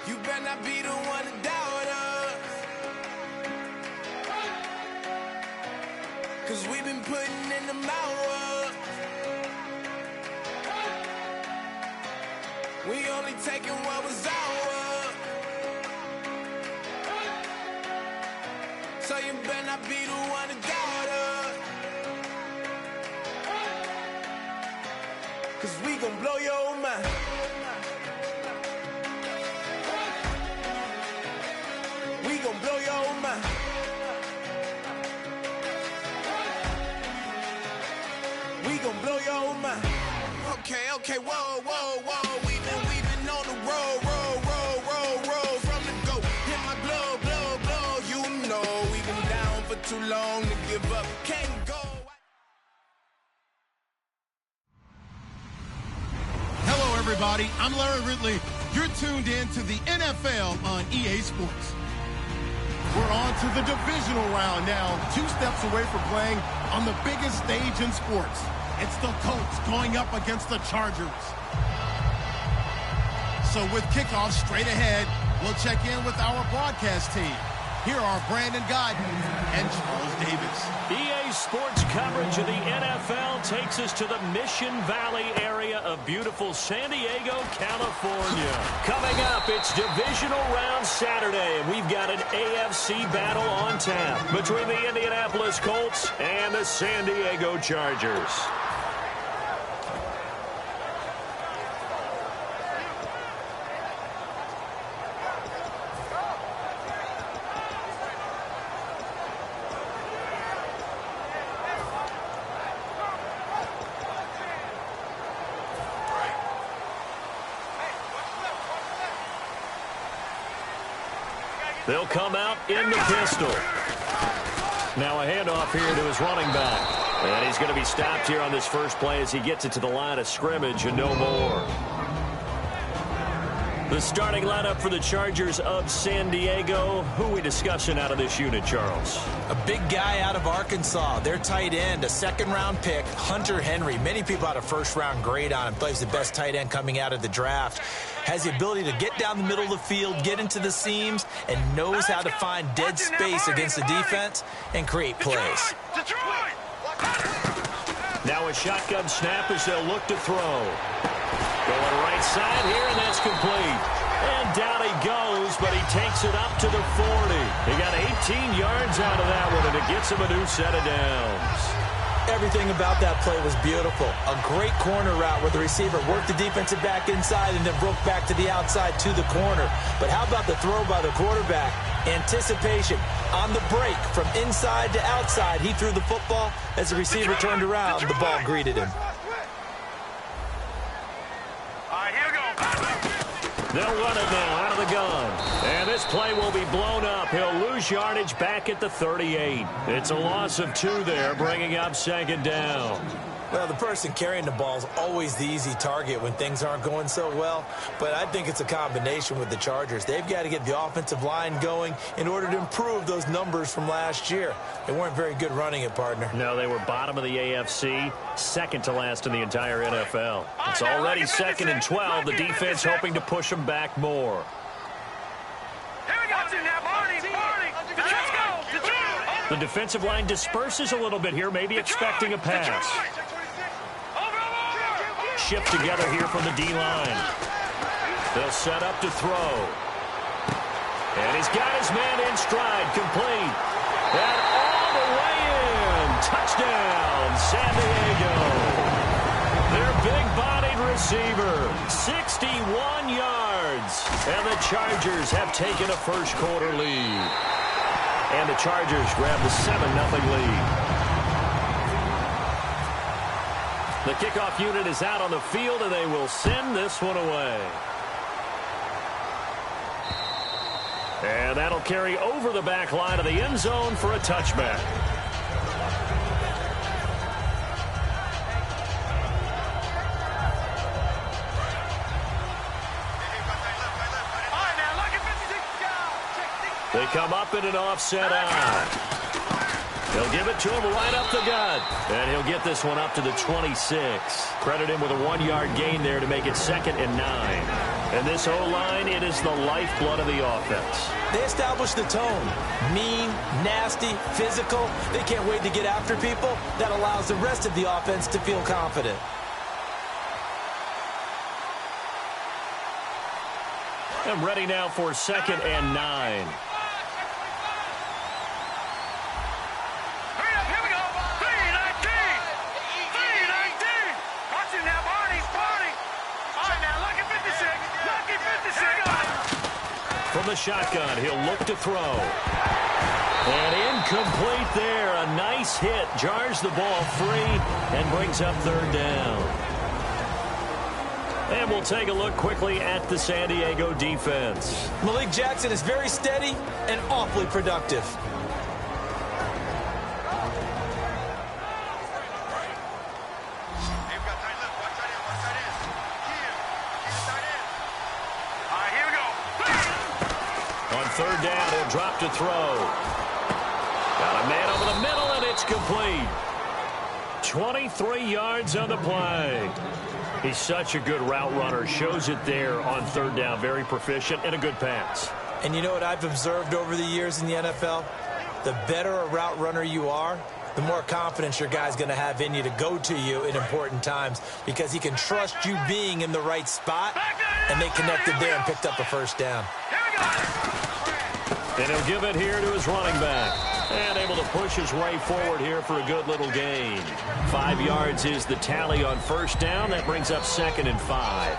You better not be the one to doubt us. 'Cause we've been putting in the hours. We only taking what was ours. So you better not be the one to doubt us. 'Cause we gon' blow your mind. We gon' blow your mind. We gon' blow your mind. Okay, whoa. We've been on the road from the go. Hit my glove, you know we've been down for too long to give up. Can't go. Hello, everybody. I'm Larry Ridley. You're tuned in to the NFL on EA Sports. We're on to the divisional round now, 2 steps away from playing on the biggest stage in sports. It's the Colts going up against the Chargers. So with kickoff straight ahead, we'll check in with our broadcast team. Here are Brandon Godden and Charles Davis. EA Sports coverage of the NFL takes us to the Mission Valley area of beautiful San Diego, California. Coming up, it's divisional round Saturday, and we've got an AFC battle on tap between the Indianapolis Colts and the San Diego Chargers. They'll come out in the pistol. Now a handoff here to his running back. And he's going to be stopped here on this first play as he gets it to the line of scrimmage and no more. The starting lineup for the Chargers of San Diego. Who are we discussing out of this unit, Charles? A big guy out of Arkansas. Their tight end, a second-round pick, Hunter Henry. Many people had a first-round grade on him. Plays the best tight end coming out of the draft. Has the ability to get down the middle of the field, get into the seams, and knows how to find dead space against the defense and create plays. Now a shotgun snap as they'll look to throw. Going right side here, and that's complete. And down he goes, but he takes it up to the 40. He got 18 yards out of that one, and it gets him a new set of downs. Everything about that play was beautiful. A great corner route where the receiver worked the defensive back inside and then broke back to the outside to the corner. But how about the throw by the quarterback? Anticipation on the break from inside to outside. He threw the football. As the receiver turned around, the ball greeted him. They'll run it now out of the gun. And this play will be blown up. He'll lose yardage back at the 38. It's a loss of 2 there, bringing up second down. Well, the person carrying the ball is always the easy target when things aren't going so well. But I think it's a combination with the Chargers. They've got to get the offensive line going in order to improve those numbers from last year. They weren't very good running it, partner. No, they were bottom of the AFC, second to last in the entire NFL. It's already 2nd and 12. The defense hoping to push them back more. The defensive line disperses a little bit here, maybe expecting a pass. Shift together here from the D-line. They'll set up to throw. And he's got his man in stride, complete. And all the way in. Touchdown, San Diego. Their big-bodied receiver, 61 yards. And the Chargers have taken a first-quarter lead. And the Chargers grab the 7-0 lead. The kickoff unit is out on the field, and they will send this one away. And that'll carry over the back line of the end zone for a touchback. They come up in an offset eye. They'll give it to him right up the gut. And he'll get this one up to the 26. Credit him with a 1-yard gain there to make it 2nd and 9. And this O-line, it is the lifeblood of the offense. They establish the tone. Mean, nasty, physical. They can't wait to get after people. That allows the rest of the offense to feel confident. And ready now for 2nd and 9. From the shotgun, he'll look to throw. And incomplete there. A nice hit. Jars the ball free and brings up 3rd down. And we'll take a look quickly at the San Diego defense. Malik Jackson is very steady and awfully productive. On 3rd down, he'll drop to throw. Got a man over the middle, and it's complete. 23 yards on the play. He's such a good route runner. Shows it there on 3rd down. Very proficient and a good pass. And you know what I've observed over the years in the NFL? The better a route runner you are, the more confidence your guy's going to have in you to go to you in important times because he can trust you being in the right spot, and they connected there and picked up a 1st down. And he'll give it here to his running back. And able to push his way forward here for a good little gain. 5 yards is the tally on 1st down. That brings up 2nd and 5.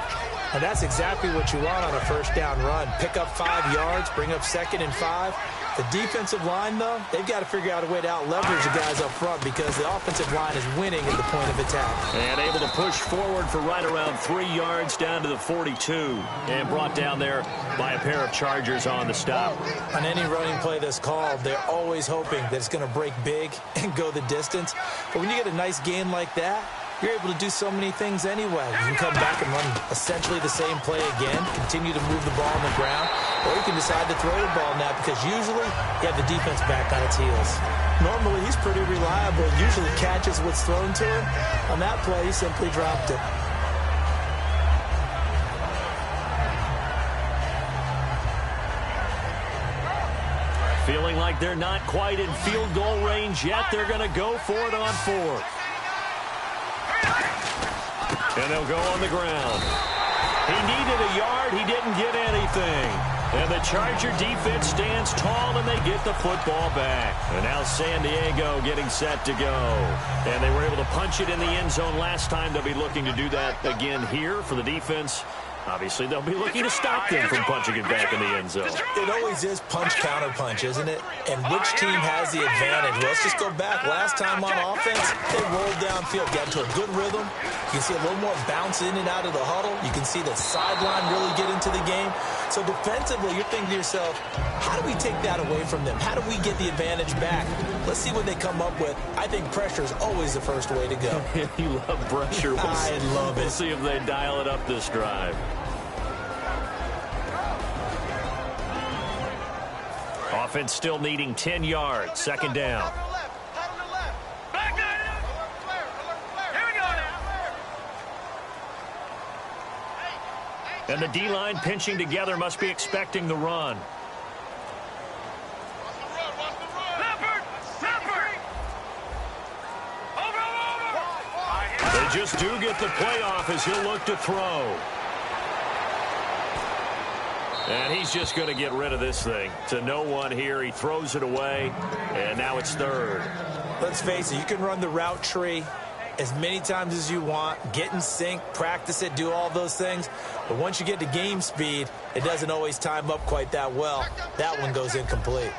And that's exactly what you want on a 1st down run. Pick up 5 yards, bring up 2nd and 5. The defensive line, though, they've got to figure out a way to out-leverage the guys up front because the offensive line is winning at the point of attack. And able to push forward for right around 3 yards down to the 42. And brought down there by a pair of Chargers on the stop. On any running play that's called, they're always hoping that it's going to break big and go the distance. But when you get a nice gain like that, you're able to do so many things anyway. You can come back and run essentially the same play again, continue to move the ball on the ground, or you can decide to throw the ball now because usually you have the defense back on its heels. Normally, he's pretty reliable, usually catches what's thrown to him. On that play, he simply dropped it. Feeling like they're not quite in field goal range yet. They're going to go for it on 4th. And they'll go on the ground. He needed a yard. He didn't get anything. And the Charger defense stands tall, and they get the football back. And now San Diego getting set to go. And they were able to punch it in the end zone last time. They'll be looking to do that again here for the defense. Obviously, they'll be looking to stop them from punching it back in the end zone. It always is punch-counter-punch, isn't it? And which team has the advantage? Well, let's just go back. Last time on offense, they rolled downfield, got into a good rhythm. You can see a little more bounce in and out of the huddle. You can see the sideline really get into the game. So defensively, you're thinking to yourself, how do we take that away from them? How do we get the advantage back? Let's see what they come up with. I think pressure is always the first way to go. You love pressure. I love it. We'll see if they dial it up this drive. Offense still needing 10 yards. 2nd down. And the D-line pinching together must be expecting the run. They just do get the playoff as he'll look to throw. And he's just going to get rid of this thing to no one here. He throws it away, and now it's 3rd. Let's face it, you can run the route tree as many times as you want, get in sync, practice it, do all those things. But once you get to game speed, it doesn't always time up quite that well. That one goes incomplete.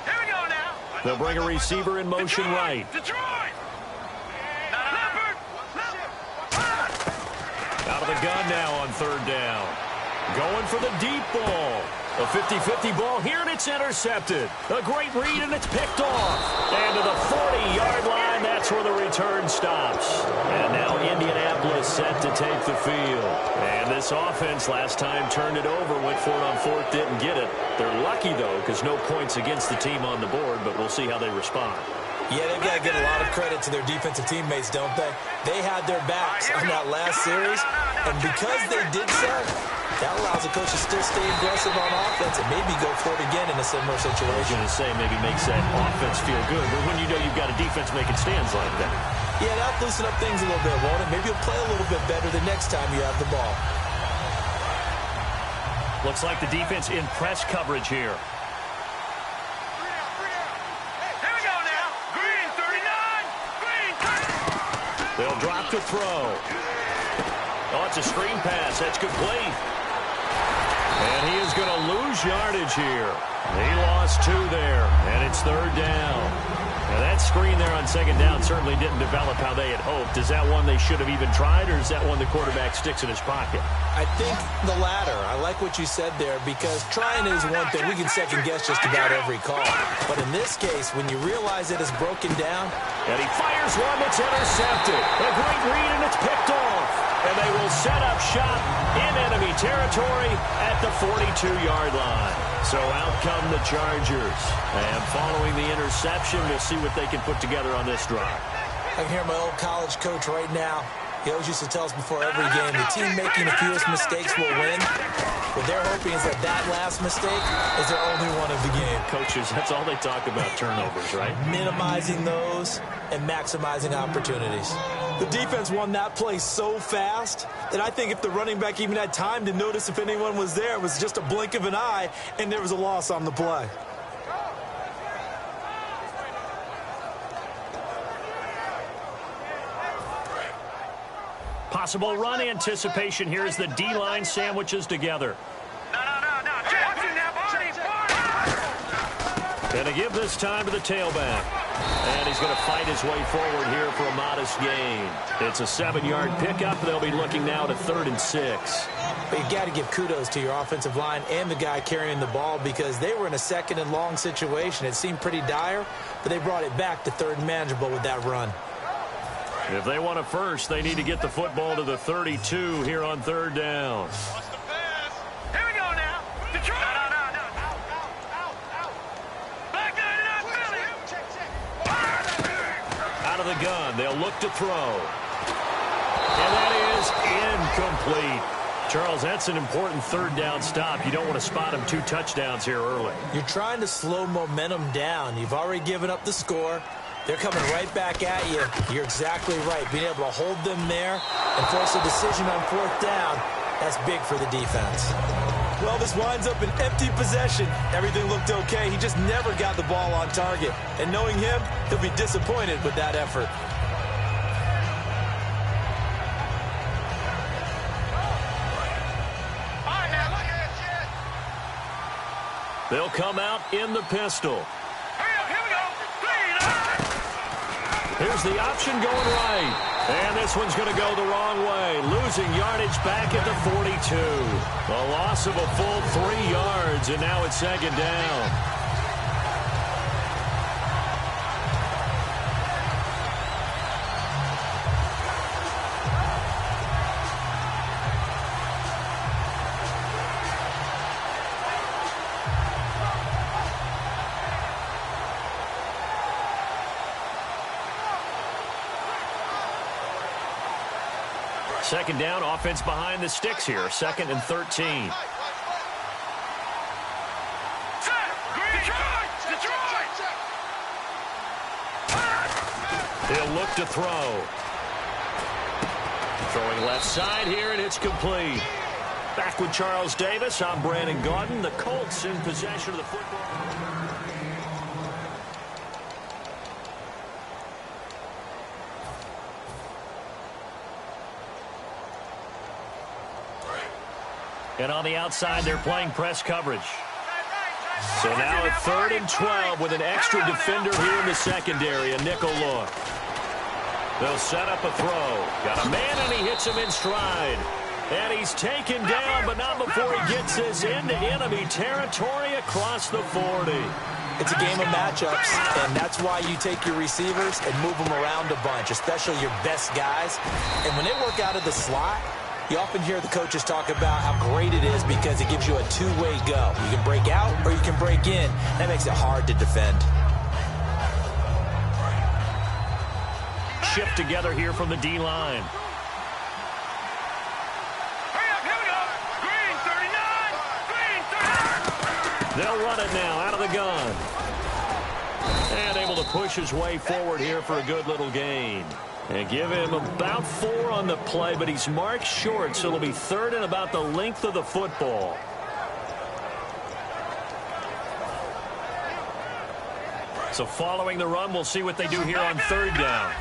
Here we go now. They'll bring a receiver in motion right. Out of the gun now on 3rd down. Going for the deep ball. A 50-50 ball here, and it's intercepted. A great read, and it's picked off. And to the 40-yard line, that's where the return stops. And now Indianapolis set to take the field. And this offense last time turned it over, went for it on 4th, didn't get it. They're lucky, though, because no points against the team on the board, but we'll see how they respond. Yeah, they've got to give a lot of credit to their defensive teammates, don't they? They had their backs on that last series, and because they did so, that allows the coach to still stay aggressive on offense and maybe go for it again in a similar situation. I was going to say maybe makes that offense feel good, but when you know you've got a defense making stands like that. Yeah, that'll loosen up things a little bit, won't it? Maybe you'll play a little bit better the next time you have the ball. Looks like the defense in press coverage here. They'll drop to throw. Oh, it's a screen pass. That's complete. And he is going to lose yardage here. He lost 2 there, and it's 3rd down. Now, that screen there on 2nd down certainly didn't develop how they had hoped. Is that one they should have even tried, or is that one the quarterback sticks in his pocket? I think the latter. I like what you said there, because trying is one thing. We can second-guess just about every call. But in this case, when you realize it is broken down. And he fires one that's intercepted. A great read, and it's picked off. And they will set up shop in enemy territory at the 42-yard line. So out come the Chargers. And following the interception, we'll see what they can put together on this drive. I can hear my old college coach right now. He always used to tell us before every game, the team making the fewest mistakes will win. What they're hoping is that last mistake is their only one of the game. Coaches, that's all they talk about, turnovers, right? Minimizing those and maximizing opportunities. The defense won that play so fast that I think if the running back even had time to notice if anyone was there, it was just a blink of an eye, and there was a loss on the play. Possible run anticipation here as the D-line sandwiches together. Gonna give this time to the tailback. And he's going to fight his way forward here for a modest gain. It's a 7-yard pickup. They'll be looking now to 3rd and 6. But you got to give kudos to your offensive line and the guy carrying the ball, because they were in a 2nd and long situation. It seemed pretty dire, but they brought it back to 3rd and manageable with that run. If they want a first, they need to get the football to the 32 here on 3rd down. Here we go now. Detroit. Out of the gun, they'll look to throw. And that is incomplete. Charles, that's an important 3rd down stop. You don't want to spot him 2 touchdowns here early. You're trying to slow momentum down. You've already given up the score. They're coming right back at you. You're exactly right. Being able to hold them there and force a decision on 4th down, that's big for the defense. Well, this winds up an empty possession. Everything looked okay. He just never got the ball on target. And knowing him, he'll be disappointed with that effort. They'll come out in the pistol. Here's the option going right. And this one's going to go the wrong way. Losing yardage back at the 42. A loss of a full 3 yards, and now it's 2nd down. Second down, offense behind the sticks here. 2nd and 13. He'll look to throw. Throwing left side here, and it's complete. Back with Charles Davis, I'm Brandon Gaudin. The Colts in possession of the football. And on the outside, they're playing press coverage. So now at 3rd and 12 with an extra defender here in the secondary, a nickel look. They'll set up a throw. Got a man, and he hits him in stride. And he's taken down, but not before he gets this into enemy territory across the 40. It's a game of matchups, and that's why you take your receivers and move them around a bunch, especially your best guys. And when they work out of the slot, you often hear the coaches talk about how great it is because it gives you a two-way go. You can break out or you can break in. That makes it hard to defend. shift together here from the D-line. They'll run it now out of the gun. And able to push his way forward here for a good little gain. And give him about 4 on the play, but he's marked short, so it'll be 3rd and about the length of the football. So following the run, we'll see what they do here on 3rd down.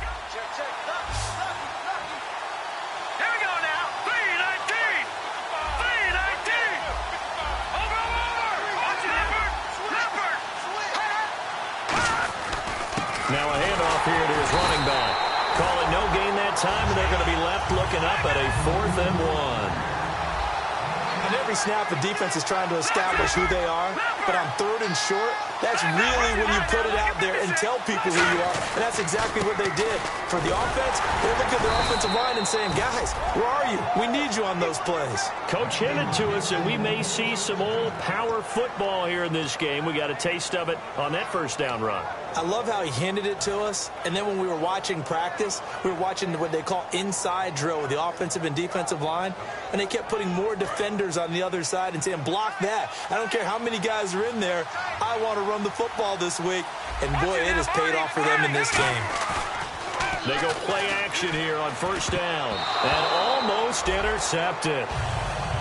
Now a handoff here to his running back. Call it no gain that time, and they're going to be left looking up at a 4th and 1. On every snap, the defense is trying to establish who they are, but on 3rd and short, that's really when you put it out there and tell people who you are, and that's exactly what they did. For the offense, they look at their offensive line and saying, guys, where are you? We need you on those plays. Coach hinted to us that we may see some old power football here in this game. We got a taste of it on that 1st down run. I love how he hinted it to us, and then when we were watching practice, we were watching what they call inside drill with the offensive and defensive line, and they kept putting more defenders on the other side and saying, block that. I don't care how many guys are in there. I want to run the football this week, and boy, it has paid off for them in this game. They go play action here on 1st down, and almost intercepted.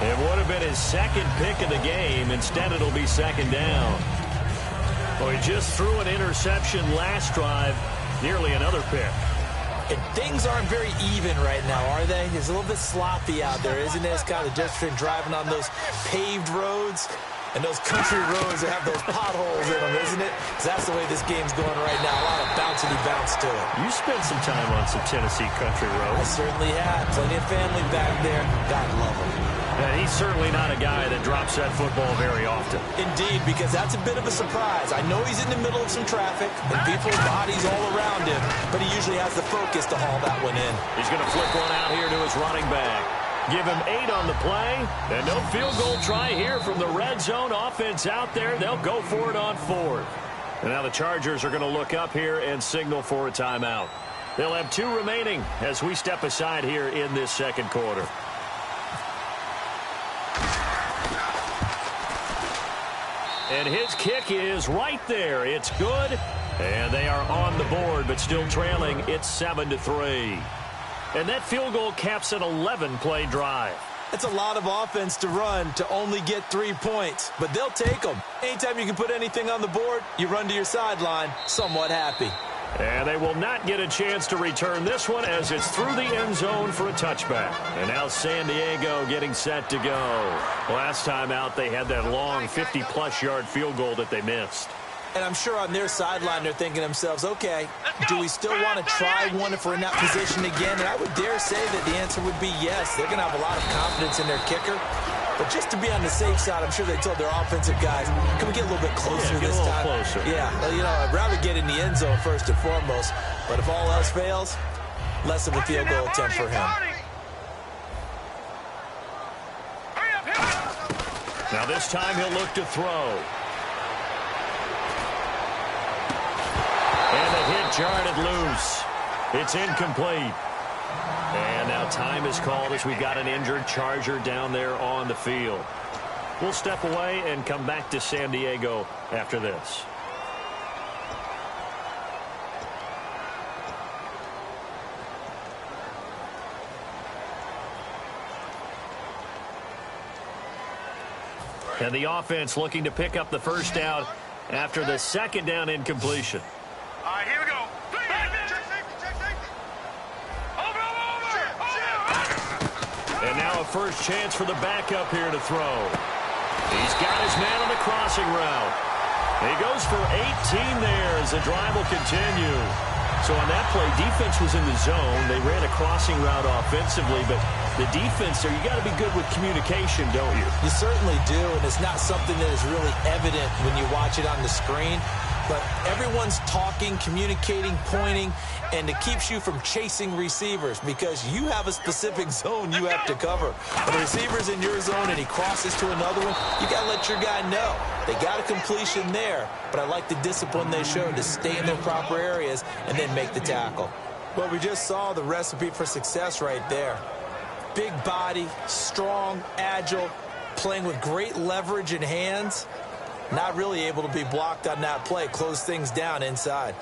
It would have been his 2nd pick of the game. Instead, it'll be 2nd down. Well, he just threw an interception last drive, nearly another pick. And things aren't very even right now, are they? It's a little bit sloppy out there, isn't it? It's kind of difference between driving on those paved roads and those country roads that have those potholes in them, isn't it? 'Cause that's the way this game's going right now. A lot of bouncy bounce to it. You spent some time on some Tennessee country I roads. certainly have. Plenty of family back there. God love them. And he's certainly not a guy that drops that football very often. Indeed, because that's a bit of a surprise. I know he's in the middle of some traffic and people's bodies all around him, but he usually has the focus to haul that one in. He's going to flip one out here to his running back. Give him 8 on the play, and no field goal try here from the red zone offense out there. They'll go for it on 4th. And now the Chargers are going to look up here and signal for a timeout. They'll have 2 remaining as we step aside here in this 2nd quarter. And his kick is right there. It's good. And they are on the board, but still trailing. It's 7-3. And that field goal caps an 11-play drive. It's a lot of offense to run to only get 3 points, but they'll take them. Anytime you can put anything on the board, you run to your sideline somewhat happy. And they will not get a chance to return this one as it's through the end zone for a touchback. And now San Diego getting set to go. Last time out, they had that long 50-plus yard field goal that they missed. And I'm sure on their sideline they're thinking to themselves, okay, do we still want to try one if we're in that position again? And I would dare say that the answer would be yes. They're going to have a lot of confidence in their kicker. But just to be on the safe side, I'm sure they told their offensive guys, can we get a little bit closer this time? Closer. Yeah, well, you know, I'd rather get in the end zone first and foremost. But if all else fails, less of a field goal attempt for him. Now this time he'll look to throw. And the hit jarred it loose. It's incomplete. And now time is called as we've got an injured Charger down there on the field. We'll step away and come back to San Diego after this. And the offense looking to pick up the 1st down after the 2nd down incompletion. All right, here we go. And now a first chance for the backup here to throw. He's got his man on the crossing route. He goes for 18 there as the drive will continue. So on that play, defense was in the zone. They ran a crossing route offensively, but the defense there, you got to be good with communication, don't you? You certainly do, and it's not something that is really evident when you watch it on the screen. But everyone's talking, communicating, pointing, and it keeps you from chasing receivers because you have a specific zone you have to cover. When the receiver's in your zone and he crosses to another one, you got to let your guy know. They got a completion there, but I like the discipline they showed to stay in their proper areas and then make the tackle. Well, we just saw the recipe for success right there. Big body, strong, agile, playing with great leverage in hands. Not really able to be blocked on that play. Close things down inside.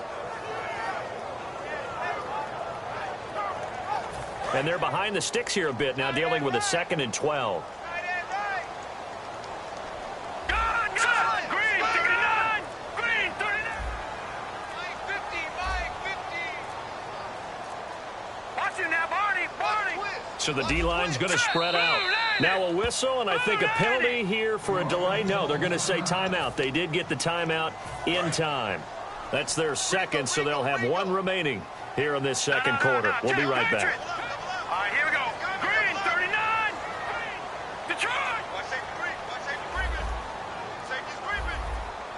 And they're behind the sticks here a bit now, dealing with a 2nd and 12. So the D-line's going to spread out. Now a whistle, and I think a penalty here for a delay. No, they're going to say timeout. They did get the timeout in time. That's their second, so they'll have one remaining here in this second quarter. We'll be right back. All right, here we go. Green, 39. Detroit. Safety's creeping.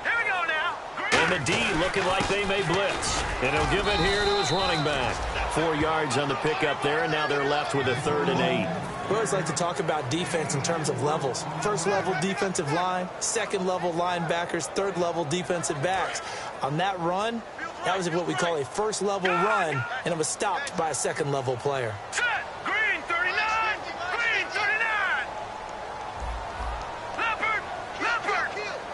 Here we go now. Green. And the D looking like they may blitz. And he'll give it here to his running back. 4 yards on the pickup there, and now they're left with a 3rd and 8. We always like to talk about defense in terms of levels. First level defensive line, second level linebackers, third level defensive backs. On that run, that was what we call a first level run, and it was stopped by a second level player. Set. Green, 39. Green, 39. Leopard.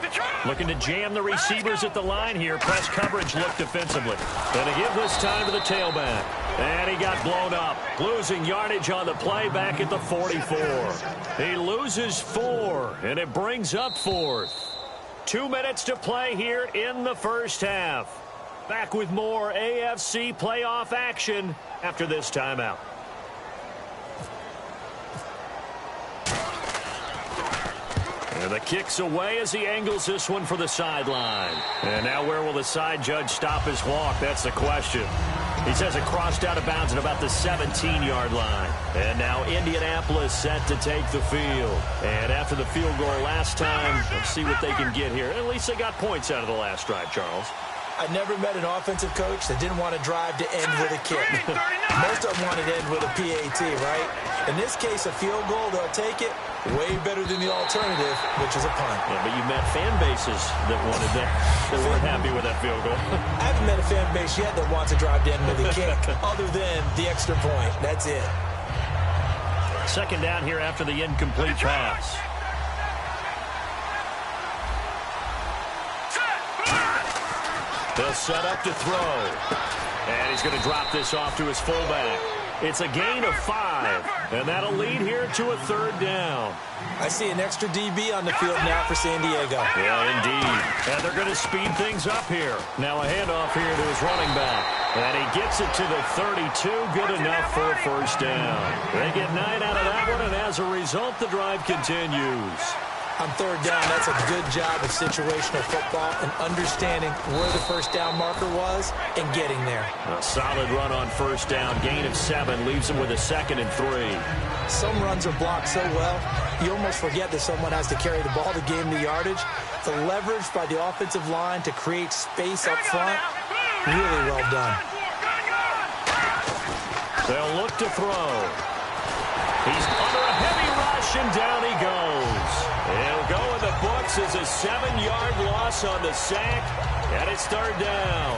Detroit. Looking to jam the receivers at the line here. Press coverage look defensively. And to give this time to the tailback. And he got blown up. Losing yardage on the play back at the 44. He loses 4, and it brings up 4th. 2 minutes to play here in the first half. Back with more AFC playoff action after this timeout. And the kick's away as he angles this one for the sideline. And now where will the side judge stop his walk? That's the question. He says it crossed out of bounds at about the 17-yard line. And now Indianapolis set to take the field. And after the field goal last time, let's see what they can get here. At least they got points out of the last drive, Charles. I never met an offensive coach that didn't want to drive to end with a kick. Most of them wanted to end with a PAT, right? In this case, a field goal, they'll take it. Way better than the alternative, which is a punt. Yeah, but you met fan bases that wanted that. They weren't happy with that field goal. I haven't met a fan base yet that wants to drive to end with a kick, other than the extra point. That's it. Second down here after the incomplete pass. They'll set up to throw. And he's going to drop this off to his fullback. It's a gain of 5, and that'll lead here to a 3rd down. I see an extra DB on the field now for San Diego. Yeah, indeed. And they're going to speed things up here. Now a handoff here to his running back. And he gets it to the 32. Good enough for a first down. They get 9 out of that one, and as a result, the drive continues. On 3rd down, that's a good job of situational football and understanding where the first down marker was and getting there. A solid run on first down. Gain of 7 leaves him with a 2nd and 3. Some runs are blocked so well, you almost forget that someone has to carry the ball to gain the yardage. The leverage by the offensive line to create space up front, really well done. They'll look to throw. He's under a heavy rush, and down he goes. It'll go in the books as a 7-yard loss on the sack, and it's 3rd down.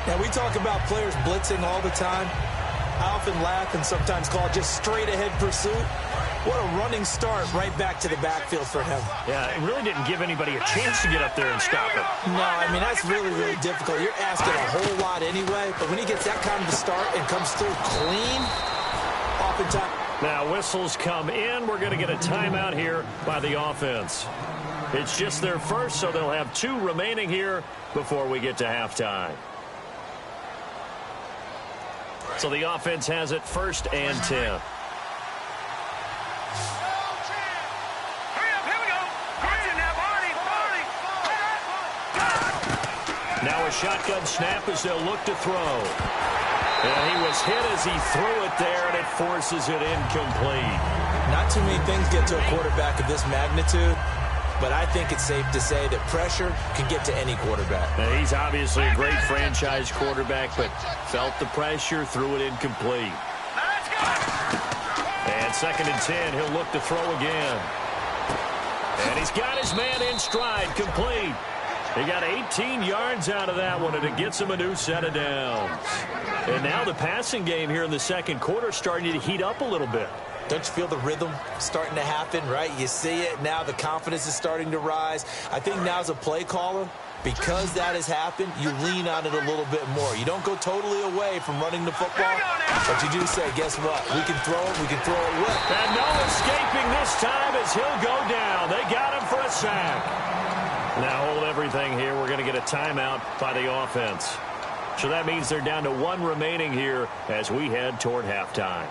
Now, we talk about players blitzing all the time. I often laugh and sometimes call it just straight-ahead pursuit. What a running start right back to the backfield for him. Yeah, it really didn't give anybody a chance to get up there and stop it. No, I mean, that's really, really difficult. You're asking a whole lot anyway, but when he gets that kind of a start and comes through clean, oftentimes... Now whistles come in. We're going to get a timeout here by the offense. It's just their first, so they'll have 2 remaining here before we get to halftime. So the offense has it 1st and 10. Now a shotgun snap as they'll look to throw. And he was hit as he threw it there, and it forces it incomplete. Not too many things get to a quarterback of this magnitude, but I think it's safe to say that pressure can get to any quarterback. Now, he's obviously a great franchise quarterback, but felt the pressure, threw it incomplete. And 2nd and 10, he'll look to throw again. And he's got his man in stride, complete. He got 18 yards out of that one, and it gets him a new set of downs. And now the passing game here in the second quarter starting to heat up a little bit. Don't you feel the rhythm starting to happen, right? You see it. Now the confidence is starting to rise. I think now as a play caller, because that has happened, you lean on it a little bit more. You don't go totally away from running the football, but you do say, guess what? We can throw it. We can throw it well. And no escaping this time as he'll go down. They got him for a sack. Now hold everything here. We're going to get a timeout by the offense. So that means they're down to one remaining here as we head toward halftime.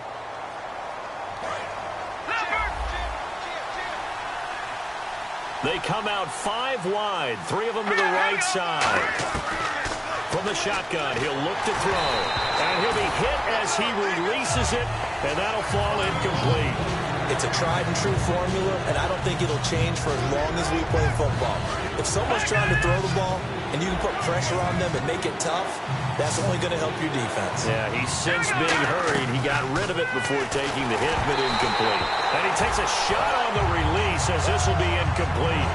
They come out 5 wide, 3 of them to the right side. From the shotgun, he'll look to throw. And he'll be hit as he releases it, and that'll fall incomplete. It's a tried-and-true formula, and I don't think it'll change for as long as we play football. If someone's trying to throw the ball, and you can put pressure on them and make it tough, that's only going to help your defense. Yeah, he sensed being hurried. He got rid of it before taking the hit, but incomplete. And he takes a shot on the release as this will be incomplete.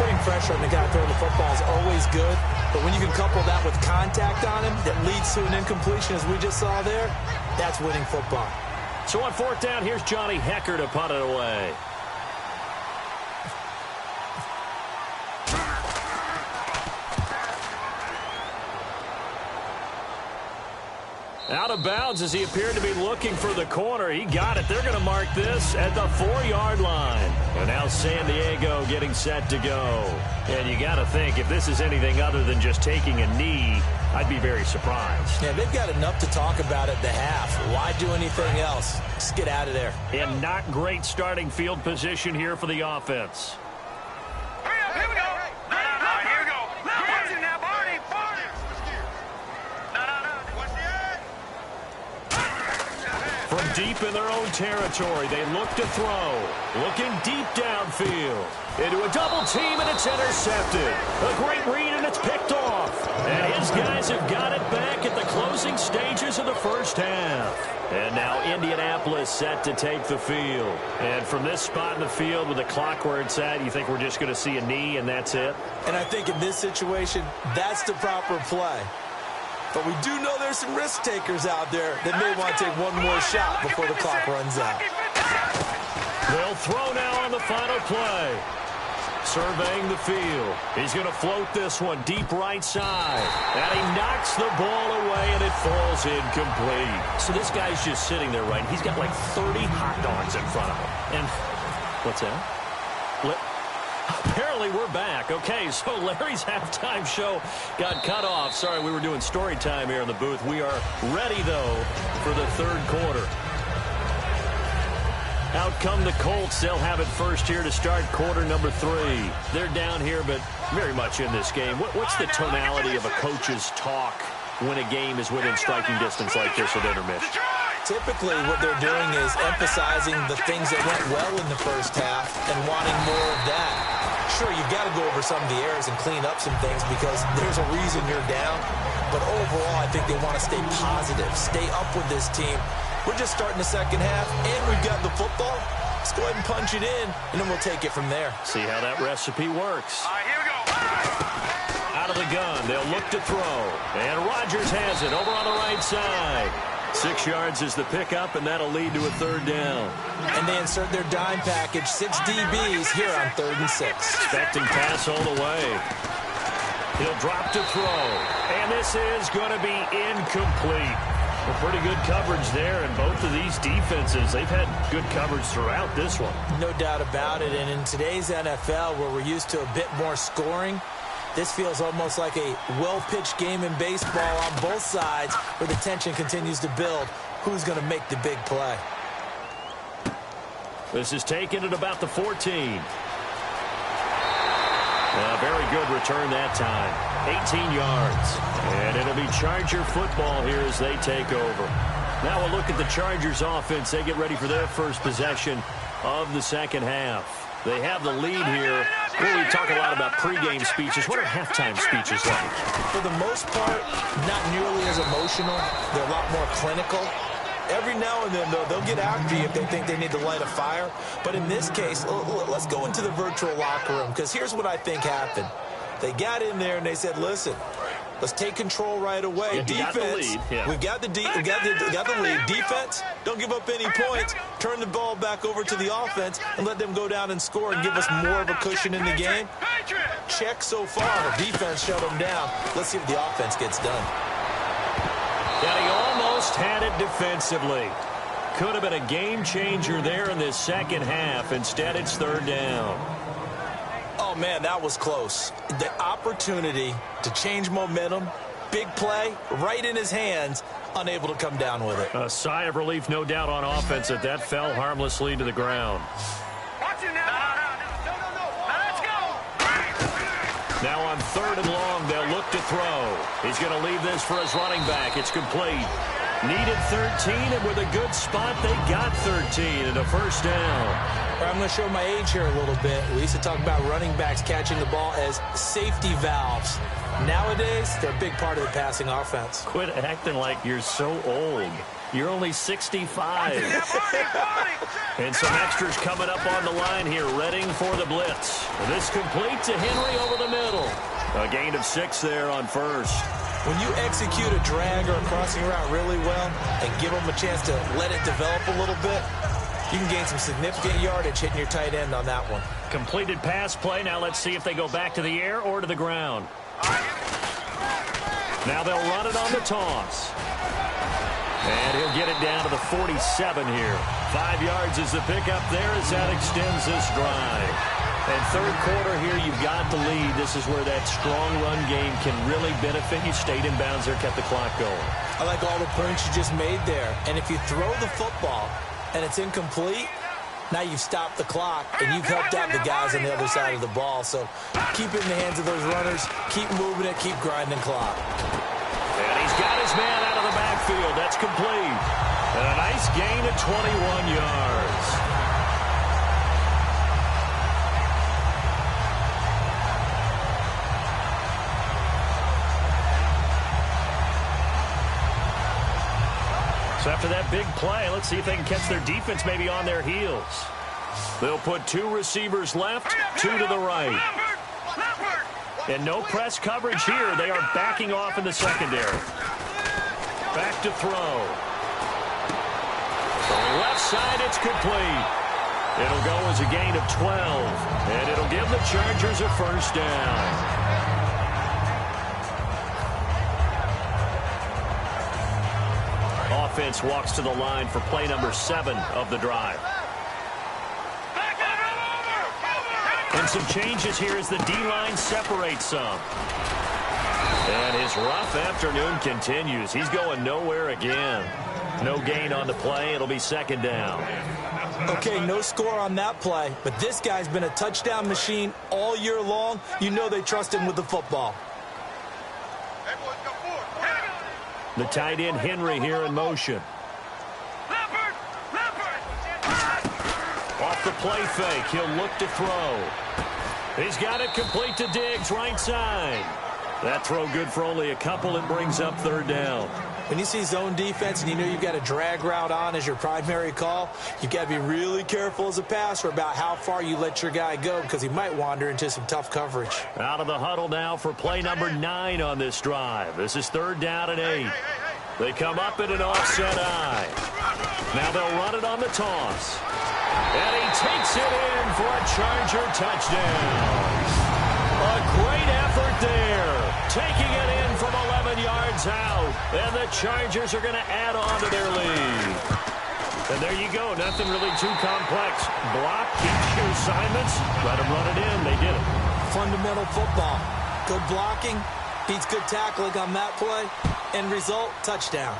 Putting pressure on the guy throwing the football is always good, but when you can couple that with contact on him that leads to an incompletion, as we just saw there, that's winning football. So on 4th down, here's Johnny Hecker to punt it away. Out of bounds as he appeared to be looking for the corner. He got it. They're going to mark this at the 4-yard line. And now San Diego getting set to go. And you got to think, if this is anything other than just taking a knee, I'd be very surprised. Yeah, they've got enough to talk about at the half. Why do anything else? Just get out of there. And not great starting field position here for the offense. Here we go. No, here we go. Watch it now, Barney. From deep in their own territory, they look to throw. Looking deep downfield. Into a double team, and it's intercepted. A great read, and it's picked off. And his guys have got it back at the closing stages of the first half. And now Indianapolis set to take the field. And from this spot in the field with the clock where it's at, you think we're just going to see a knee and that's it? And I think in this situation, that's the proper play. But we do know there's some risk takers out there that may want to take one more shot before the clock runs out. They'll throw now on the final play. Surveying the field. He's going to float this one deep right side. And he knocks the ball away, and it falls incomplete. So this guy's just sitting there, right? He's got like 30 hot dogs in front of him. And what's that? Apparently we're back. Okay, so Larry's halftime show got cut off. Sorry, we were doing story time here in the booth. We are ready, though, for the third quarter. Out come the Colts. They'll have it first here to start quarter number 3. They're down here, but very much in this game. What's the tonality of a coach's talk when a game is within striking distance like this at intermission? Typically, what they're doing is emphasizing the things that went well in the first half and wanting more of that. Sure, you've got to go over some of the errors and clean up some things because there's a reason you're down. But overall, I think they want to stay positive, stay up with this team. We're just starting the second half, and we've got the football. Let's go ahead and punch it in, and then we'll take it from there. See how that recipe works. All right, here we go. Out of the gun, they'll look to throw. And Rodgers has it over on the right side. 6 yards is the pickup, and that'll lead to a third down. And they insert their dime package, 6 DBs here on 3rd and 6. Expecting pass all the way. He'll drop to throw. And this is going to be incomplete. Well, pretty good coverage there, and both of these defenses, they've had good coverage throughout this one. No doubt about it, and in today's NFL, where we're used to a bit more scoring, this feels almost like a well-pitched game in baseball on both sides where the tension continues to build. Who's going to make the big play? This is taken at about the 14. A very good return that time. 18 yards. And it'll be Charger football here as they take over. Now we'll look at the Chargers offense. They get ready for their first possession of the second half. They have the lead here. We talk a lot about pregame speeches. What are halftime speeches like? For the most part, not nearly as emotional. They're a lot more clinical. Every now and then, though, they'll get after you if they think they need to light a fire. But in this case, let's go into the virtual locker room, because here's what I think happened. They got in there and they said, listen, let's take control right away. Yeah, Defense, we've got the lead. Defense, don't give up any points. Turn the ball back over to the offense and let them go down and score and give us more of a cushion in the game. Check so far. The defense shut them down. Let's see if the offense gets done. And he almost had it defensively. Could have been a game changer there in this second half. Instead, it's third down. Oh, man, that was close. The opportunity to change momentum, big play, right in his hands, unable to come down with it. A sigh of relief, no doubt, on offense that fell harmlessly to the ground. Watch it now. Now let's go. Now on third and long, they'll look to throw. He's going to leave this for his running back. It's complete. Needed 13, and with a good spot, they got 13 and a first down. I'm going to show my age here a little bit. We used to talk about running backs catching the ball as safety valves. Nowadays, they're a big part of the passing offense. Quit acting like you're so old. You're only 65. And some extras coming up on the line here, readying for the blitz. This complete to Henry over the middle. A gain of 6 there on first. When you execute a drag or a crossing route really well and give them a chance to let it develop a little bit, you can gain some significant yardage hitting your tight end on that one. Completed pass play. Now let's see if they go back to the air or to the ground. Now they'll run it on the toss. And he'll get it down to the 47 here. 5 yards is the pickup there as that extends this drive. And third quarter here, you've got the lead. This is where that strong run game can really benefit you. Stayed in bounds there, kept the clock going. I like all the points you just made there. And if you throw the football and it's incomplete, now you've stopped the clock and you've helped out the guys on the other side of the ball. So keep it in the hands of those runners. Keep moving it. Keep grinding clock. And he's got his man out of the backfield. That's complete. And a nice gain of 21 yards. So after that big play, let's see if they can catch their defense maybe on their heels. They'll put 2 receivers left, 2 to the right. And no press coverage here. They are backing off in the secondary. Back to throw. From the left side, it's complete. It'll go as a gain of 12. And it'll give the Chargers a first down. Offense walks to the line for play number 7 of the drive. And some changes here as the D-line separates some. And his rough afternoon continues. He's going nowhere again. No gain on the play. It'll be second down. Okay, no score on that play, but this guy's been a touchdown machine all year long. You know they trust him with the football. The tight end Henry here in motion. Off the play fake, he'll look to throw. He's got it complete to Diggs, right side. That throw good for only a couple. It brings up third down. When you see zone defense and you know you've got a drag route on as your primary call, you've got to be really careful as a passer about how far you let your guy go because he might wander into some tough coverage. Out of the huddle now for play number 9 on this drive. This is third down and 8. They come up in an offset eye. Now they'll run it on the toss. And he takes it in for a Charger touchdown. A great effort there. Taking it in from 11 yards out. And the Chargers are going to add on to their lead. And there you go. Nothing really too complex. Block, keep your assignments. Let them run it in. They did it. Fundamental football. Good blocking. Beats good tackling on that play. End result, touchdown.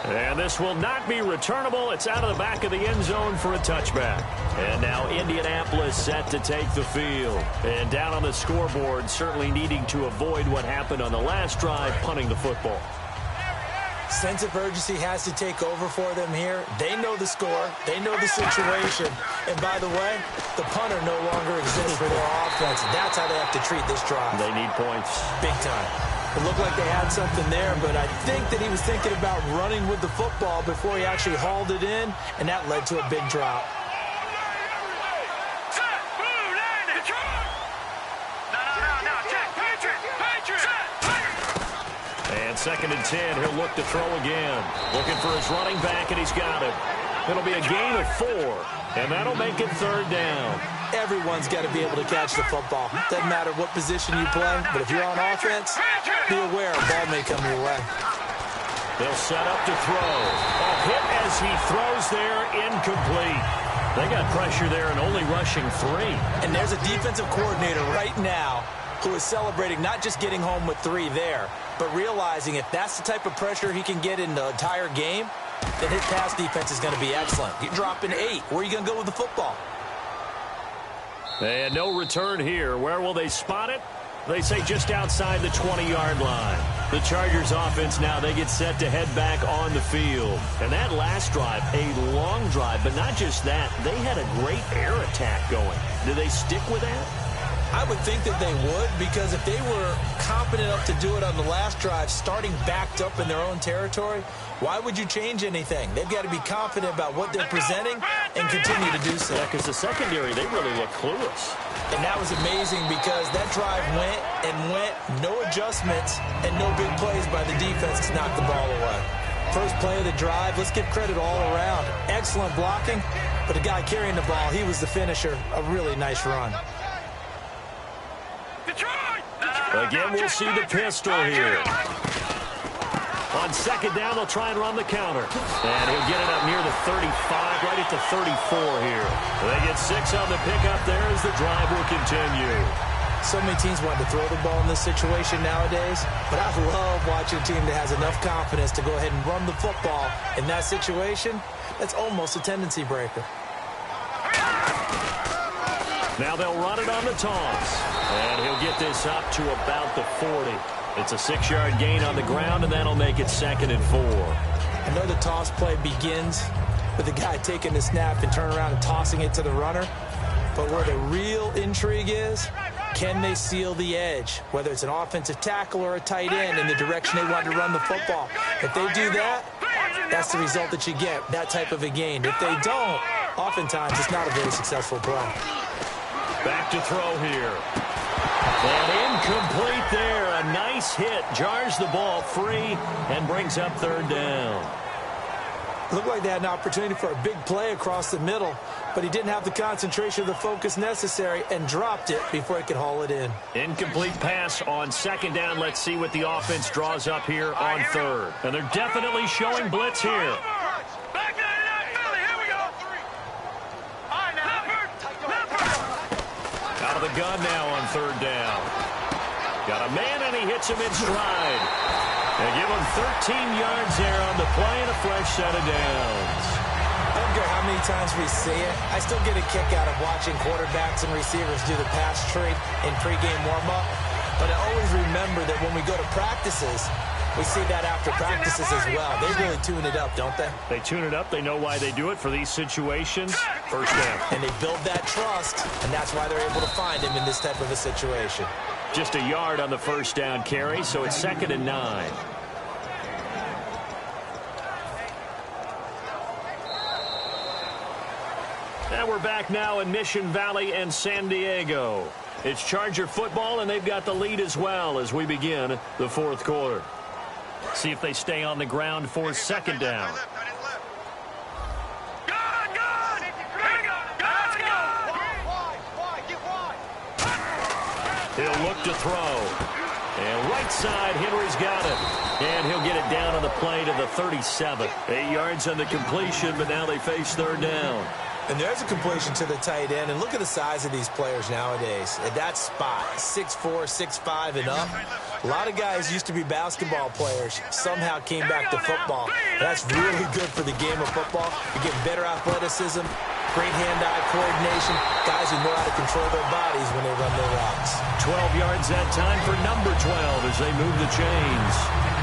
And this will not be returnable. It's out of the back of the end zone for a touchback. And now Indianapolis set to take the field. And down on the scoreboard, certainly needing to avoid what happened on the last drive, punting the football. Sense of urgency has to take over for them here. They know the score. They know the situation. And by the way, the punter no longer exists for their offense. That's how they have to treat this drive. They need points. Big time. It looked like they had something there, but I think that he was thinking about running with the football before he actually hauled it in, and that led to a big drop. 2nd and 10. He'll look to throw again. Looking for his running back, and he's got it. It'll be a gain of 4, and that'll make it 3rd down. Everyone's got to be able to catch the football. Doesn't matter what position you play, but if you're on offense, be aware a ball may come your way. They'll set up to throw. A hit as he throws there, incomplete. They got pressure there and only rushing 3. And there's a defensive coordinator right now who is celebrating not just getting home with 3 there, but realizing if that's the type of pressure he can get in the entire game, then his pass defense is going to be excellent. You're dropping 8. Where are you going to go with the football? And no return here. Where will they spot it? They say just outside the 20-yard line. The Chargers offense now, they get set to head back on the field. And that last drive, a long drive, but not just that. They had a great air attack going. Do they stick with that? I would think that they would, because if they were competent enough to do it on the last drive, starting backed up in their own territory, why would you change anything? They've got to be confident about what they're presenting and continue to do so. Yeah, because the secondary, they really look clueless. And that was amazing because that drive went and went, no adjustments, and no big plays by the defense to knock the ball away. First play of the drive, let's give credit all around. Excellent blocking, but the guy carrying the ball, he was the finisher. A really nice run. Again, we'll see the pistol here. On 2nd down, they'll try and run the counter. And he'll get it up near the 35, right at the 34 here. They get 6 on the pickup there as the drive will continue. So many teams want to throw the ball in this situation nowadays, but I love watching a team that has enough confidence to go ahead and run the football in that situation. That's almost a tendency breaker. Now they'll run it on the toss. And he'll get this up to about the 40. It's a 6-yard gain on the ground, and that'll make it 2nd and 4. I know the toss play begins with the guy taking the snap and turning around and tossing it to the runner. But where the real intrigue is, can they seal the edge, whether it's an offensive tackle or a tight end, in the direction they want to run the football? If they do that, that's the result that you get, that type of a gain. If they don't, oftentimes it's not a very successful play. Back to throw here. And incomplete there. A nice hit. Jars the ball free and brings up 3rd down. Looked like they had an opportunity for a big play across the middle, but he didn't have the concentration or the focus necessary and dropped it before he could haul it in. Incomplete pass on 2nd down. Let's see what the offense draws up here on 3rd. And they're definitely showing blitz here. Out of the gun now on 3rd down. Got a man, and he hits him in stride. They give him 13 yards there on the play and a fresh set of downs. I don't care how many times we see it. I still get a kick out of watching quarterbacks and receivers do the pass trade in pregame warm-up. But I always remember that when we go to practices, we see that after practices as well. They really tune it up, don't they? They tune it up. They know why they do it for these situations. First down. And they build that trust, and that's why they're able to find him in this type of a situation. Just a yard on the first down carry, so it's 2nd and 9. And we're back now in Mission Valley and San Diego. It's Charger football, and they've got the lead as well as we begin the 4th quarter. See if they stay on the ground for 2nd down. He'll look to throw. And right side, Henry's got it. And he'll get it down on the play to the 37. 8 yards on the completion, but now they face 3rd down. And there's a completion to the tight end. And look at the size of these players nowadays. At that spot, 6'4", 6'5", and up. A lot of guys used to be basketball players. Somehow came back to football. That's really good for the game of football. You get better athleticism, great hand-eye coordination. Guys who know how to control their bodies when they run their routes. 12 yards that time for number 12 as they move the chains.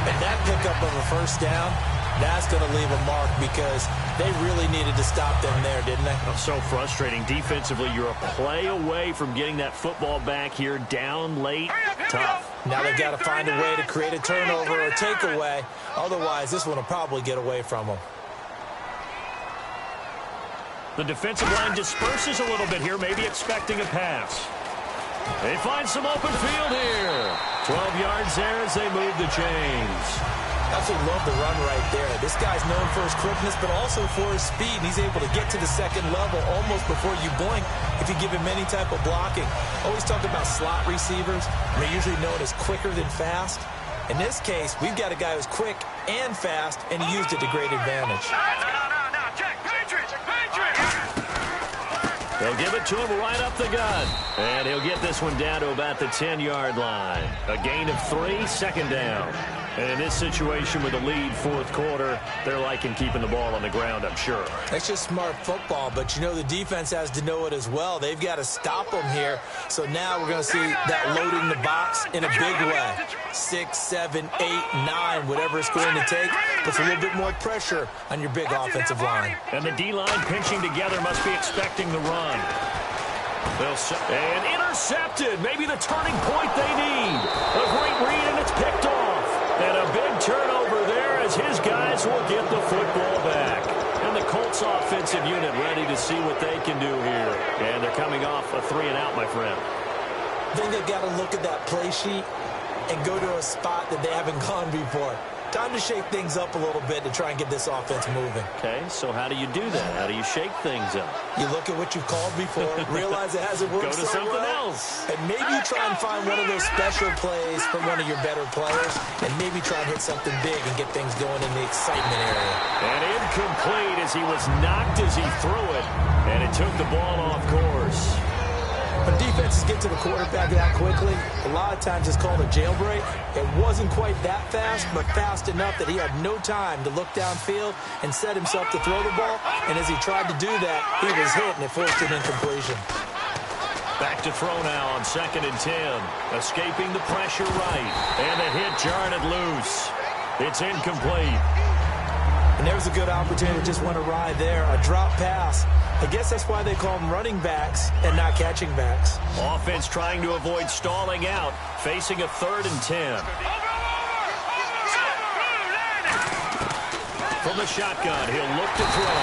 And that pickup of a first down, that's going to leave a mark because they really needed to stop them there, didn't they? Oh, so frustrating. Defensively, you're a play away from getting that football back here down late. Tough. Now they've got to find a way to create a turnover or takeaway. Otherwise, this one will probably get away from them. The defensive line disperses a little bit here, maybe expecting a pass. They find some open field here. 12 yards there as they move the chains. Absolutely love the run right there. This guy's known for his quickness, but also for his speed. And he's able to get to the second level almost before you blink if you give him any type of blocking. Always talk about slot receivers. They're usually known as quicker than fast. In this case, we've got a guy who's quick and fast, and he used it to great advantage. No, check. Patriots. They'll give it to him right up the gut. And he'll get this one down to about the 10-yard line. A gain of 3, second down. And in this situation with a lead fourth quarter, they're liking keeping the ball on the ground, I'm sure. That's just smart football, but you know the defense has to know it as well. They've got to stop them here. So now we're going to see that loading the box in a big way. 6, 7, 8, 9, whatever it's going to take, puts a little bit more pressure on your big offensive line. And the D-line pinching together must be expecting the run. And intercepted. Maybe the turning point they need. A great read, and it's picked off. And a big turnover there as his guys will get the football back. And the Colts offensive unit ready to see what they can do here. And they're coming off a 3-and-out, my friend. I think they've got to look at that play sheet and go to a spot that they haven't gone before. Time to shake things up a little bit to try and get this offense moving. Okay, so how do you do that? How do you shake things up? You look at what you've called before, realize it hasn't worked Go to so something well, else. and maybe you try and find one of those special plays from one of your better players, and maybe try and hit something big and get things going in the excitement area. And incomplete as he was knocked as he threw it, and it took the ball off course. When defenses get to the quarterback that quickly, a lot of times it's called a jailbreak. It wasn't quite that fast, but fast enough that he had no time to look downfield and set himself to throw the ball. And as he tried to do that, he was hit, and it forced an incompletion. Back to throw now on 2nd and 10. Escaping the pressure right. And the hit jarred it loose. It's incomplete. And there's a good opportunity to just went awry there. A drop pass. I guess that's why they call them running backs and not catching backs. Offense trying to avoid stalling out. Facing a 3rd and 10. From the shotgun, he'll look to throw.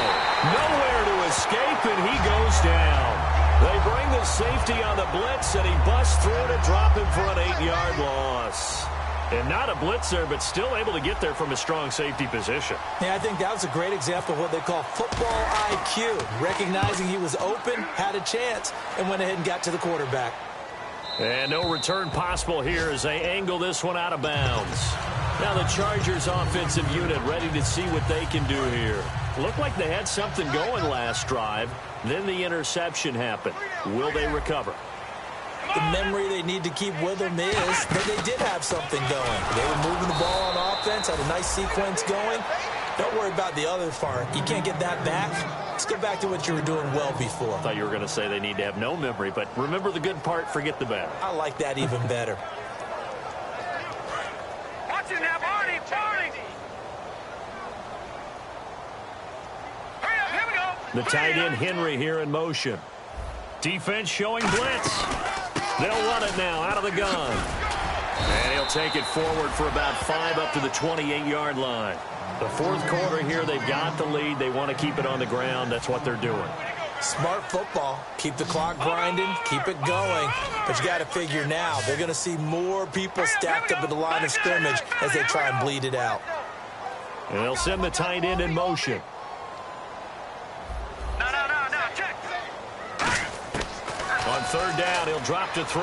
Nowhere to escape, and he goes down. They bring the safety on the blitz, and he busts through to drop him for an 8-yard loss. And not a blitzer, but still able to get there from a strong safety position. Yeah, I think that was a great example of what they call football IQ. Recognizing he was open, had a chance, and went ahead and got to the quarterback. And no return possible here as they angle this one out of bounds. Now the Chargers offensive unit ready to see what they can do here. Looked like they had something going last drive. Then the interception happened. Will they recover? The memory they need to keep with them is that they did have something going. They were moving the ball on offense, had a nice sequence going. Don't worry about the other part. You can't get that back. Let's go back to what you were doing well before. I thought you were going to say they need to have no memory, but remember the good part, forget the bad. I like that even better. Watch it now, Barney. Hurry up, here we go. The tight end Henry here in motion. Defense showing blitz. They'll run it now out of the gun. And he'll take it forward for about 5 up to the 28-yard line. The fourth quarter here, they've got the lead. They want to keep it on the ground. That's what they're doing. Smart football. Keep the clock grinding. Keep it going. But you got to figure now, they're going to see more people stacked up at the line of scrimmage as they try and bleed it out. And they'll send the tight end in motion. No, check. On 3rd down, he'll drop to throw.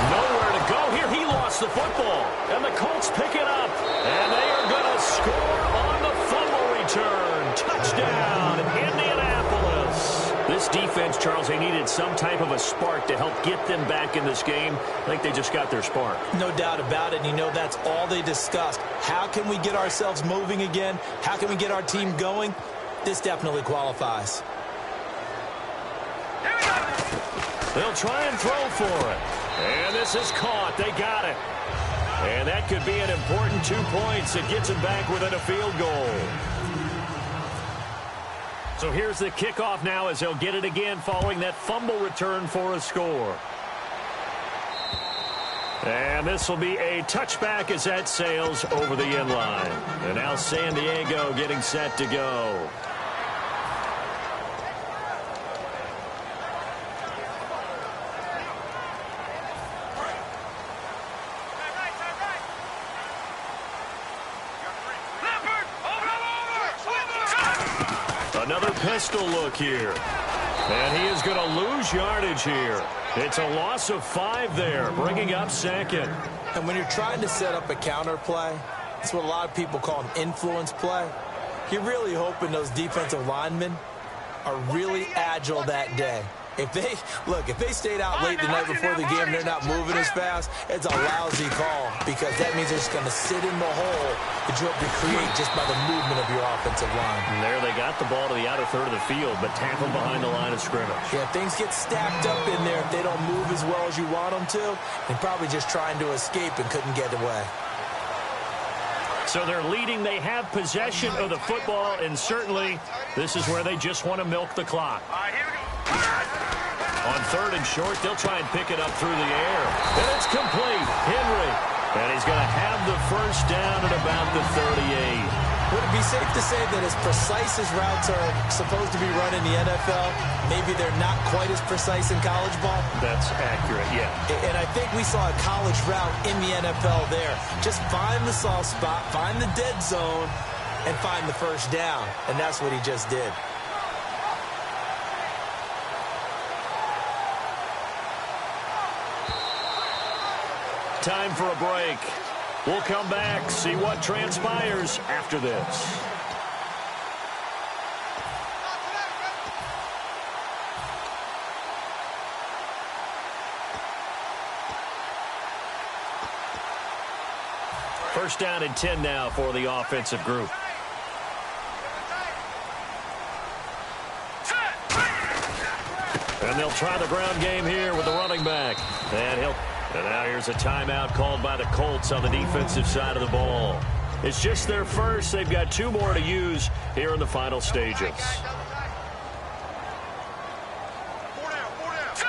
Nowhere to go here. He lost the football. And the Colts pick it up. And they are going to score on the fumble return. Touchdown, Indianapolis. This defense, Charles, they needed some type of a spark to help get them back in this game. I think they just got their spark. No doubt about it. And you know that's all they discussed. How can we get ourselves moving again? How can we get our team going? This definitely qualifies. They'll try and throw for it. And this is caught. They got it. And that could be an important 2 points. It gets them back within a field goal. So here's the kickoff now as they'll get it again following that fumble return for a score. And this will be a touchback as that sails over the end line. And now San Diego getting set to go. Another pistol look here. And he is going to lose yardage here. It's a loss of 5 there, bringing up second. And when you're trying to set up a counter play, it's what a lot of people call an influence play. You're really hoping those defensive linemen are really agile that day. If they stayed out late the night before the game and they're not moving as fast, it's a lousy call because that means they're just going to sit in the hole that you hope to create just by the movement of your offensive line. And there they got the ball to the outer third of the field, but tackled behind the line of scrimmage. Yeah, things get stacked up in there. If they don't move as well as you want them to, they're probably just trying to escape and couldn't get away. So they're leading. They have possession of the football, and certainly this is where they just want to milk the clock. All right, here we go. On 3rd and short, they'll try and pick it up through the air. And it's complete. Henry. And he's going to have the first down at about the 38. Would it be safe to say that as precise as routes are supposed to be run in the NFL, maybe they're not quite as precise in college ball? That's accurate, yeah. And I think we saw a college route in the NFL there. Just find the soft spot, find the dead zone, and find the first down. And that's what he just did. Time for a break. We'll come back, see what transpires after this. First down and 10 now for the offensive group. And they'll try the ground game here with the running back. And now here's a timeout called by the Colts on the defensive side of the ball. It's just their first. They've got 2 more to use here in the final stages.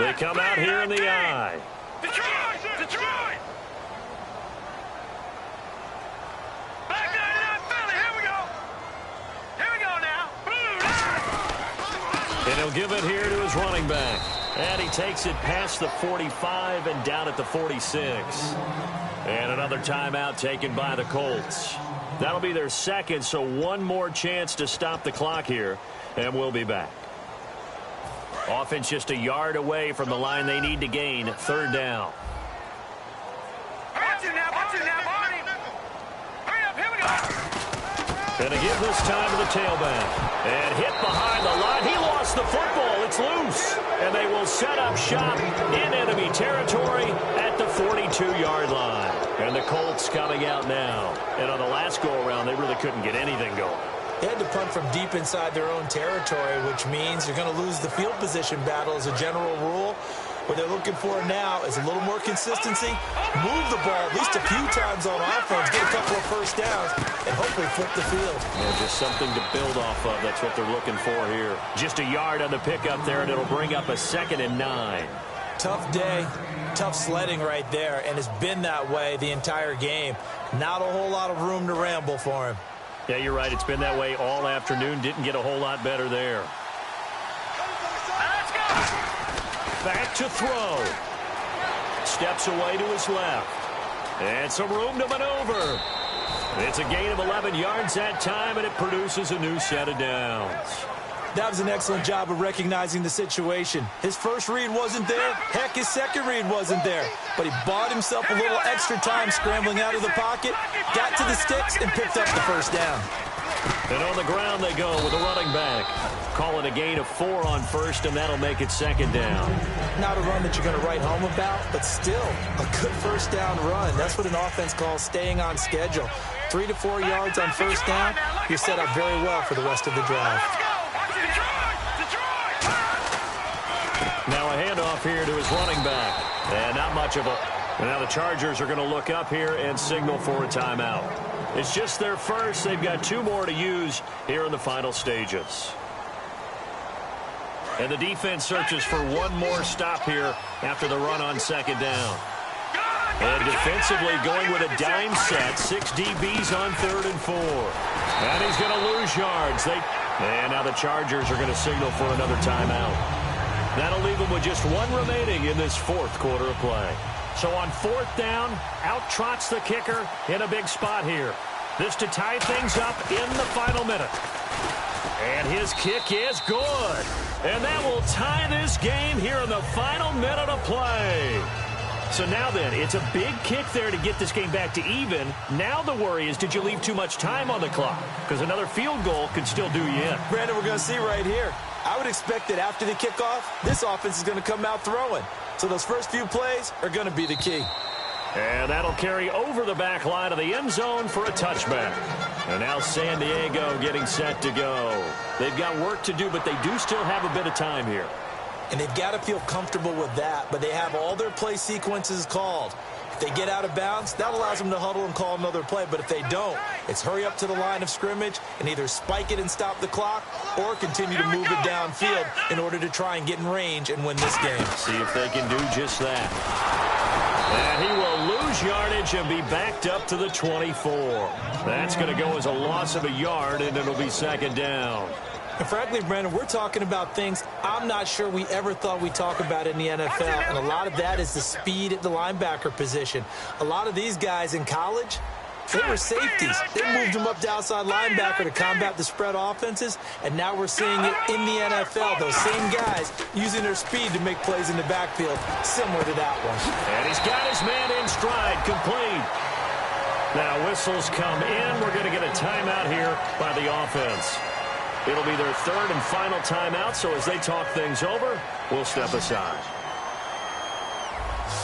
They come out here in the eye. Detroit! Back 99 Philly, here we go. Here we go now. And he'll give it here to his running back. And he takes it past the 45 and down at the 46. And another timeout taken by the Colts. That'll be their second, so 1 more chance to stop the clock here. And we'll be back. Offense just a yard away from the line they need to gain. 3rd down. Watch it now, Barney. Hurry up, here we go. And again this time to the tailback. And hit behind the line. He lost the football. It's loose. And they will set up shop in enemy territory at the 42-yard line. And the Colts coming out now. And on the last go-around, they really couldn't get anything going. They had to punt from deep inside their own territory, which means you're going to lose the field position battle as a general rule. What they're looking for now is a little more consistency, move the ball at least a few times on offense, get a couple of first downs, and hopefully flip the field. Yeah, just something to build off of. That's what they're looking for here. Just a yard on the pickup there, and it'll bring up a 2nd and 9. Tough day, tough sledding right there, and it's been that way the entire game. Not a whole lot of room to ramble for him. Yeah, you're right. It's been that way all afternoon. Didn't get a whole lot better there. Let's go. Back to throw. Steps away to his left. And some room to maneuver. It's a gain of 11 yards that time, and it produces a new set of downs. That was an excellent job of recognizing the situation. His first read wasn't there. Heck, his second read wasn't there. But he bought himself a little extra time scrambling out of the pocket, got to the sticks, and picked up the first down. And on the ground they go with a running back. Call it a gain of 4 on first, and that'll make it 2nd down. Not a run that you're going to write home about, but still a good first down run. That's what an offense calls staying on schedule. 3 to 4 yards on first down, you're set up very well for the rest of the drive. Now a handoff here to his running back. And not much of a... And now the Chargers are going to look up here and signal for a timeout. It's just their first. They've got 2 more to use here in the final stages. And the defense searches for 1 more stop here after the run on 2nd down. And defensively going with a dime set. 6 DBs on 3rd and 4. And he's going to lose yards. And now the Chargers are going to signal for another timeout. That'll leave them with just 1 remaining in this 4th quarter of play. So on 4th down, out trots the kicker in a big spot here. This to tie things up in the final minute. And his kick is good. And that will tie this game here in the final minute of play. So now then, it's a big kick there to get this game back to even. Now the worry is, did you leave too much time on the clock? Because another field goal could still do you in. Brandon, we're going to see right here. I would expect that after the kickoff, this offense is going to come out throwing. So those first few plays are going to be the key. And that'll carry over the back line of the end zone for a touchback. And now San Diego getting set to go. They've got work to do, but they do still have a bit of time here. And they've got to feel comfortable with that, but they have all their play sequences called. If they get out of bounds, that allows them to huddle and call another play. But if they don't, it's hurry up to the line of scrimmage and either spike it and stop the clock or continue to move it downfield in order to try and get in range and win this game. See if they can do just that. And he will lose yardage and be backed up to the 24. That's going to go as a loss of a yard, and it'll be second down. And frankly, Brandon, we're talking about things I'm not sure we ever thought we'd talk about in the NFL, and a lot of that is the speed at the linebacker position. A lot of these guys in college, they were safeties. They moved them up to outside linebacker to combat the spread offenses, and now we're seeing it in the NFL. Those same guys using their speed to make plays in the backfield, similar to that one. And he's got his man in stride, complete. Now whistles come in. We're going to get a timeout here by the offense. It'll be their third and final timeout, so as they talk things over, we'll step aside.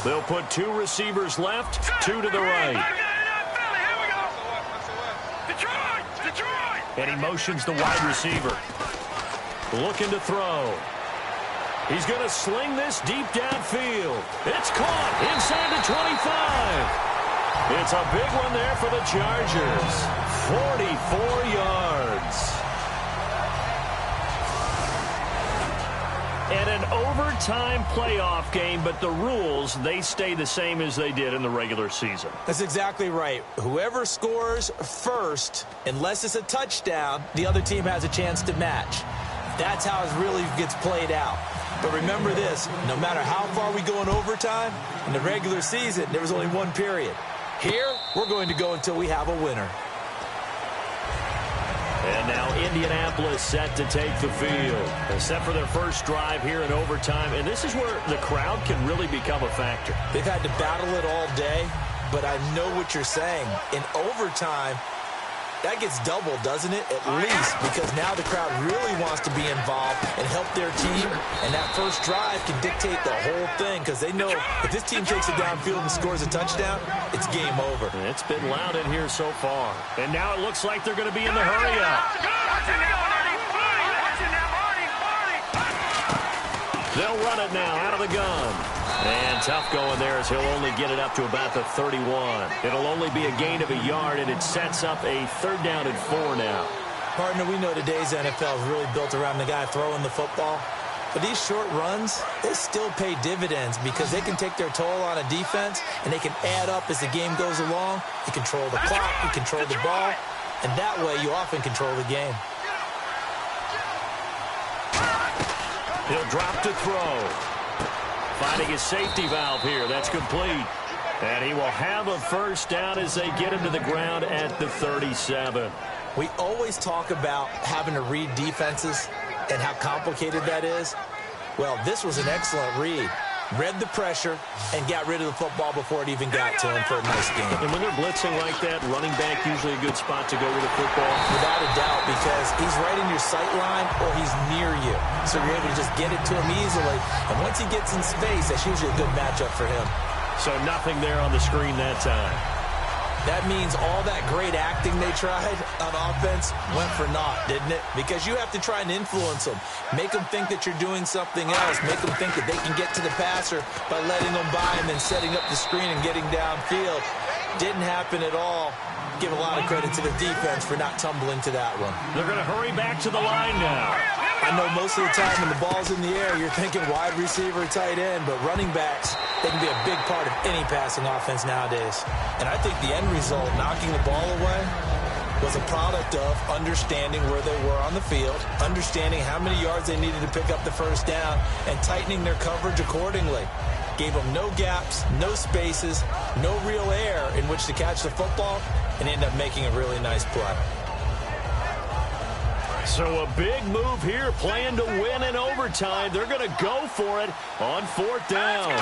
They'll put two receivers left, two to the right. And he motions the wide receiver. Looking to throw. He's going to sling this deep downfield. It's caught inside the 25. It's a big one there for the Chargers. 44 yards. And an overtime playoff game, but the rules, they stay the same as they did in the regular season. That's exactly right. Whoever scores first, unless it's a touchdown, the other team has a chance to match. That's how it really gets played out. But remember this, no matter how far we go in overtime, in the regular season, there was only one period. Here, we're going to go until we have a winner. And now Indianapolis set to take the field. Set for their first drive here in overtime. And this is where the crowd can really become a factor. They've had to battle it all day, but I know what you're saying. In overtime, that gets doubled, doesn't it? At least, because now the crowd really wants to be involved and help their team. And that first drive can dictate the whole thing because they know if this team takes it downfield and scores a touchdown, it's game over. And it's been loud in here so far. And now it looks like they're going to be in the hurry-up. They'll run it now out of the gun. And tough going there as he'll only get it up to about the 31. It'll only be a gain of a yard, and it sets up a third down and 4 now. Partner, we know today's NFL is really built around the guy throwing the football. But these short runs, they still pay dividends because they can take their toll on a defense, and they can add up as the game goes along. You control the clock, you control the ball, and that way you often control the game. He'll drop to throw. Finding his safety valve here. That's complete. And he will have a first down as they get him to the ground at the 37. We always talk about having to read defenses and how complicated that is. Well, this was an excellent read. Read the pressure and got rid of the football before it even got to him for a nice game. And when they're blitzing like that, running back usually a good spot to go with the football. Without a doubt, because he's right in your sight line or he's near you. So you're able to just get it to him easily. And once he gets in space, that's usually a good matchup for him. So nothing there on the screen that time. That means all that great acting they tried on offense went for naught, didn't it? Because you have to try and influence them. Make them think that you're doing something else. Make them think that they can get to the passer by letting them by and then setting up the screen and getting downfield. Didn't happen at all. Give a lot of credit to the defense for not tumbling to that one. They're going to hurry back to the line now. I know most of the time when the ball's in the air, you're thinking wide receiver, tight end, but running backs, they can be a big part of any passing offense nowadays. And I think the end result, knocking the ball away, was a product of understanding where they were on the field, understanding how many yards they needed to pick up the first down, and tightening their coverage accordingly. Gave them no gaps, no spaces, no real air in which to catch the football, and ended up making a really nice play. So a big move here, playing to win in overtime. They're going to go for it on 4th down.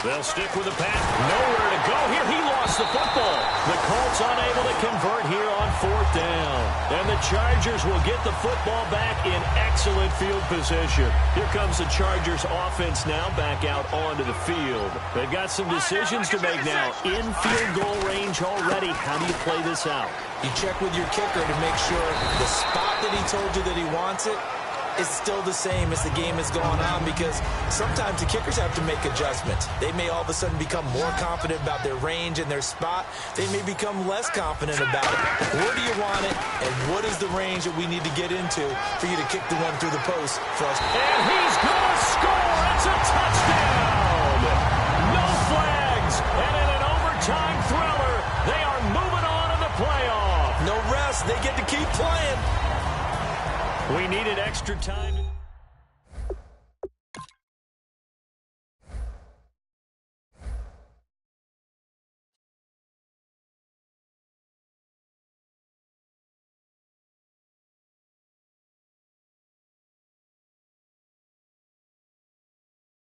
They'll stick with the pass. Nowhere to go here. He lost the football. The Colts unable to convert here on 4th down. And the Chargers will get the football back in excellent field position. Here comes the Chargers offense now back out onto the field. They've got some decisions to make now. In field goal range already. How do you play this out? You check with your kicker to make sure the spot that he told you that he wants it is still the same as the game is going on, because sometimes the kickers have to make adjustments. They may all of a sudden become more confident about their range and their spot. They may become less confident about it. Where do you want it, and what is the range that we need to get into for you to kick the one through the post for us? And he's going to score. It's a touchdown. No flags. And in an overtime thriller, they are moving on in the playoff. No rest. They get to keep playing. We needed extra time.